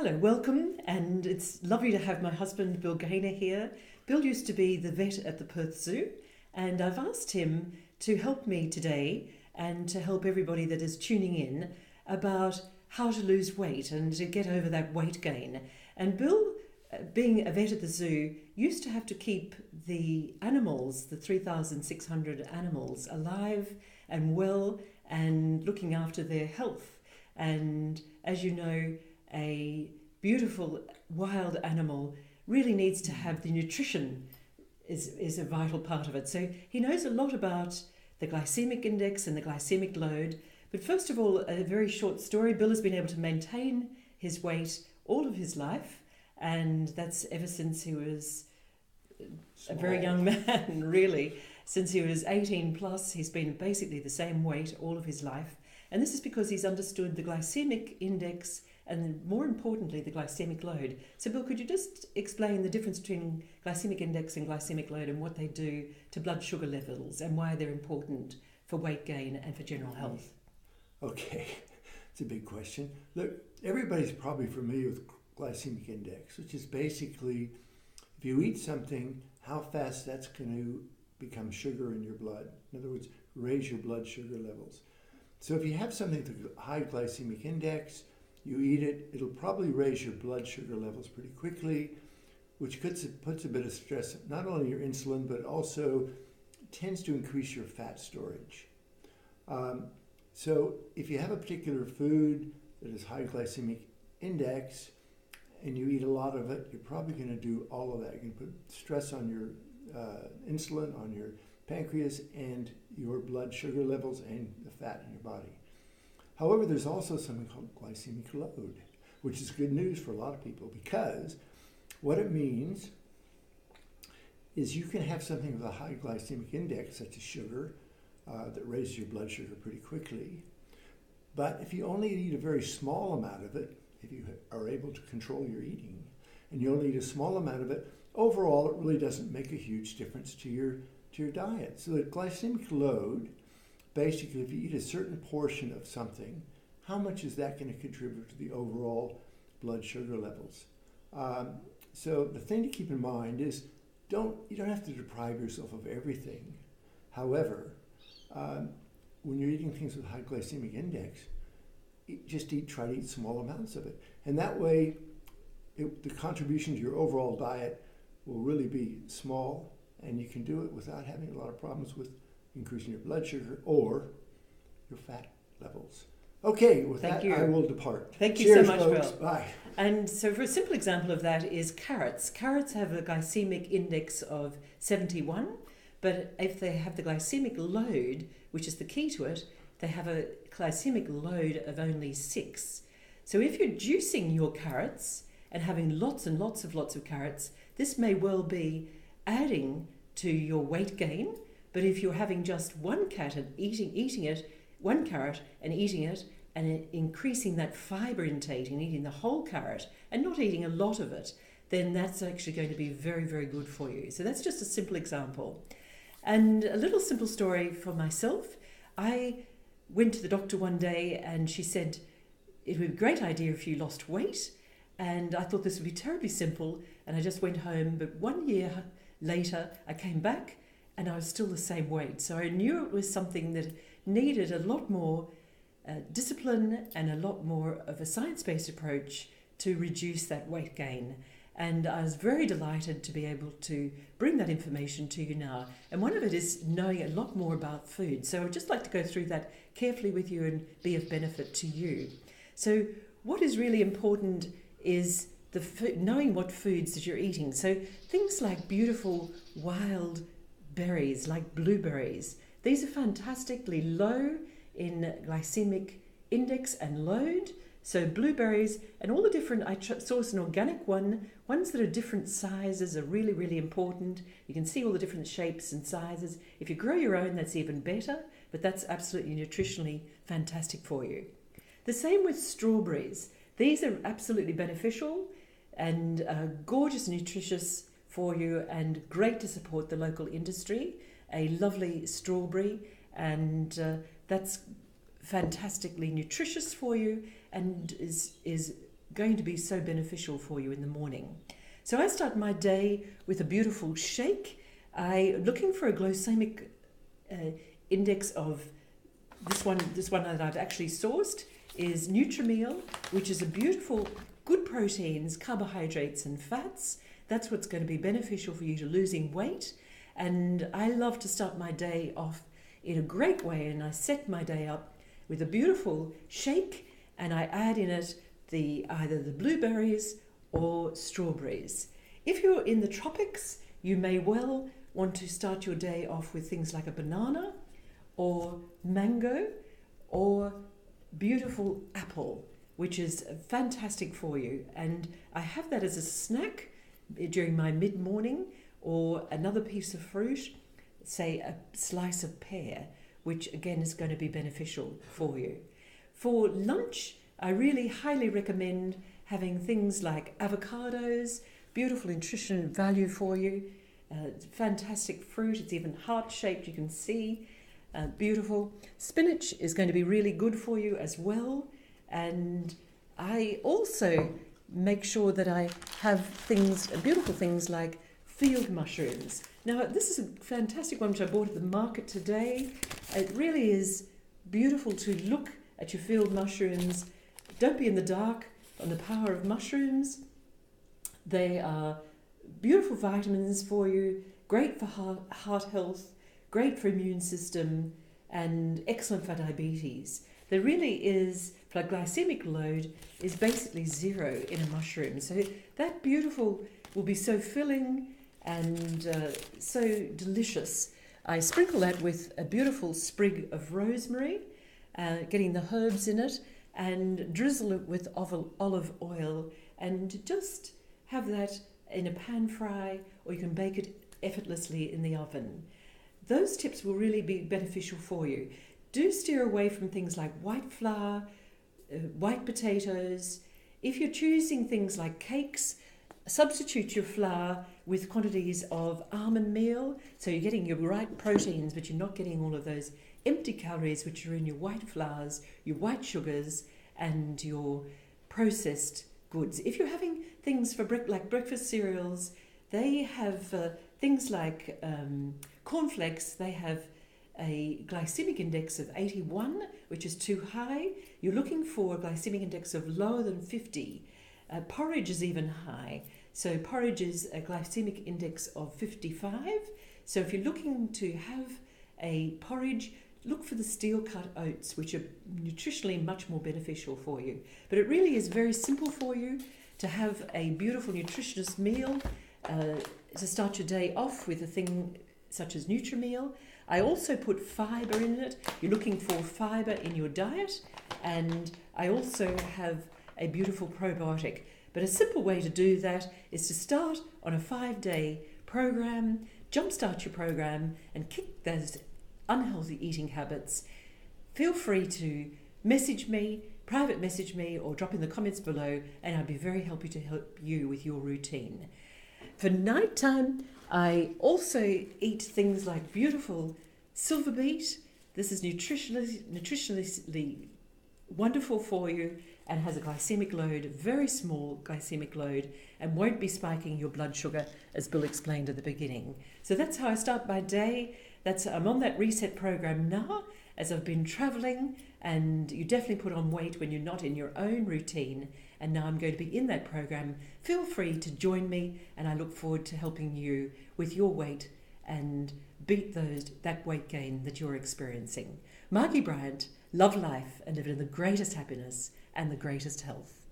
Hello, welcome, and it's lovely to have my husband Bill Gaynor here. Bill used to be the vet at the Perth Zoo, and I've asked him to help me today and to help everybody that is tuning in about how to lose weight and to get over that weight gain. And Bill, being a vet at the zoo, used to have to keep the animals, the 3,600 animals, alive and well and looking after their health. And as you know, a beautiful wild animal really needs to have the nutrition is a vital part of it. So he knows a lot about the glycemic index and the glycemic load. But first of all, a very short story. Bill has been able to maintain his weight all of his life, and that's ever since he was a very young man, really. Since he was 18 plus, he's been basically the same weight all of his life. And this is because he's understood the glycemic index and, more importantly, the glycemic load. So, Bill, could you just explain the difference between glycemic index and glycemic load and what they do to blood sugar levels and why they're important for weight gain and for general health? Okay, it's a big question. Look, everybody's probably familiar with glycemic index, which is basically if you eat something, how fast that's going to become sugar in your blood. In other words, raise your blood sugar levels. So if you have something with a high glycemic index, you eat it, it'll probably raise your blood sugar levels pretty quickly, which puts a bit of stress, not only your insulin, but also tends to increase your fat storage. So if you have a particular food that is high glycemic index and you eat a lot of it, you're probably going to do all of that. You're going to put stress on your insulin, on your pancreas, and your blood sugar levels and the fat in your body. However, there's also something called glycemic load, which is good news for a lot of people, because what it means is you can have something with a high glycemic index, such as sugar, that raises your blood sugar pretty quickly. But if you only eat a very small amount of it, if you are able to control your eating, and you only eat a small amount of it, overall it really doesn't make a huge difference to your diet. So the glycemic load, basically, if you eat a certain portion of something, how much is that going to contribute to the overall blood sugar levels? So the thing to keep in mind is you don't have to deprive yourself of everything. However, when you're eating things with high glycemic index, try to eat small amounts of it. And that way, the contribution to your overall diet will really be small, and you can do it without having a lot of problems with increasing your blood sugar or your fat levels. Okay, with that, I will depart. Thank you Cheers, so much, folks. Bill. Bye. And so for a simple example of that is carrots. Carrots have a glycemic index of 71, but if they have the glycemic load, which is the key to it, they have a glycemic load of only 6. So if you're juicing your carrots and having lots and lots of carrots, this may well be adding to your weight gain. But if you're having just one carrot and eating it and increasing that fiber intake and eating the whole carrot and not eating a lot of it, then that's actually going to be very, very good for you. So that's just a simple example. And a little simple story for myself. I went to the doctor one day and she said, it would be a great idea if you lost weight. And I thought this would be terribly simple. And I just went home. But 1 year later, I came back and I was still the same weight. So I knew it was something that needed a lot more discipline and a lot more of a science-based approach to reduce that weight gain. And I was very delighted to be able to bring that information to you now. And one of it is knowing a lot more about food. So I'd just like to go through that carefully with you and be of benefit to you. So what is really important is knowing what foods that you're eating. So things like beautiful wild berries like blueberries. These are fantastically low in glycemic index and load. So blueberries and all the different, I source an organic ones that are different sizes are really, really important. You can see all the different shapes and sizes. If you grow your own, that's even better, but that's absolutely nutritionally fantastic for you. The same with strawberries. These are absolutely beneficial and gorgeous, nutritious for you and great to support the local industry. A lovely strawberry, and that's fantastically nutritious for you and is going to be so beneficial for you in the morning. So I start my day with a beautiful shake. I'm looking for a glycemic index of this one that I've actually sourced is Nutrimeal, which is a beautiful, good proteins, carbohydrates and fats. That's what's going to be beneficial for you to losing weight. And I love to start my day off in a great way, and I set my day up with a beautiful shake, and I add in it either the blueberries or strawberries. If you're in the tropics, you may well want to start your day off with things like a banana or mango or beautiful apple, which is fantastic for you. And I have that as a snack during my mid-morning, or another piece of fruit, say a slice of pear, which again is going to be beneficial for you. For lunch, I really highly recommend having things like avocados, beautiful nutrition value for you, fantastic fruit, it's even heart-shaped, you can see, beautiful. Spinach is going to be really good for you as well, and I also make sure that I have beautiful things like field mushrooms. Now, this is a fantastic one which I bought at the market today. It really is beautiful to look at your field mushrooms. Don't be in the dark on the power of mushrooms. They are beautiful vitamins for you, great for heart health, great for immune system, and excellent for diabetes. There really is, for glycemic load, is basically 0 in a mushroom. So that beautiful will be so filling and so delicious. I sprinkle that with a beautiful sprig of rosemary, getting the herbs in it, and drizzle it with olive oil, and just have that in a pan fry, or you can bake it effortlessly in the oven. Those tips will really be beneficial for you. Do steer away from things like white flour, white potatoes. If you're choosing things like cakes, substitute your flour with quantities of almond meal, so you're getting your right proteins, but you're not getting all of those empty calories which are in your white flours, your white sugars, and your processed goods. If you're having things for like breakfast cereals, they have things like cornflakes. They have a glycemic index of 81, which is too high. You're looking for a glycemic index of lower than 50. Porridge is even high. So porridge is a glycemic index of 55. So if you're looking to have a porridge, look for the steel-cut oats, which are nutritionally much more beneficial for you. But it really is very simple for you to have a beautiful nutritious meal, to start your day off with a thing such as Nutrimeal. I also put fibre in it. You're looking for fibre in your diet. And I also have a beautiful probiotic. But a simple way to do that is to start on a 5-day program, jumpstart your program, and kick those unhealthy eating habits. Feel free to message me, private message me, or drop in the comments below, and I'd be very happy to help you with your routine. For nighttime, I also eat things like beautiful silver beet. This is nutritionally wonderful for you and has a glycemic load, very small glycemic load, and won't be spiking your blood sugar, as Bill explained at the beginning. So that's how I start my day. I'm on that reset program now, as I've been traveling, and you definitely put on weight when you're not in your own routine. And now I'm going to be in that program. Feel free to join me, and I look forward to helping you with your weight and beat that weight gain that you're experiencing. Margie Bryant, love life and live in the greatest happiness and the greatest health.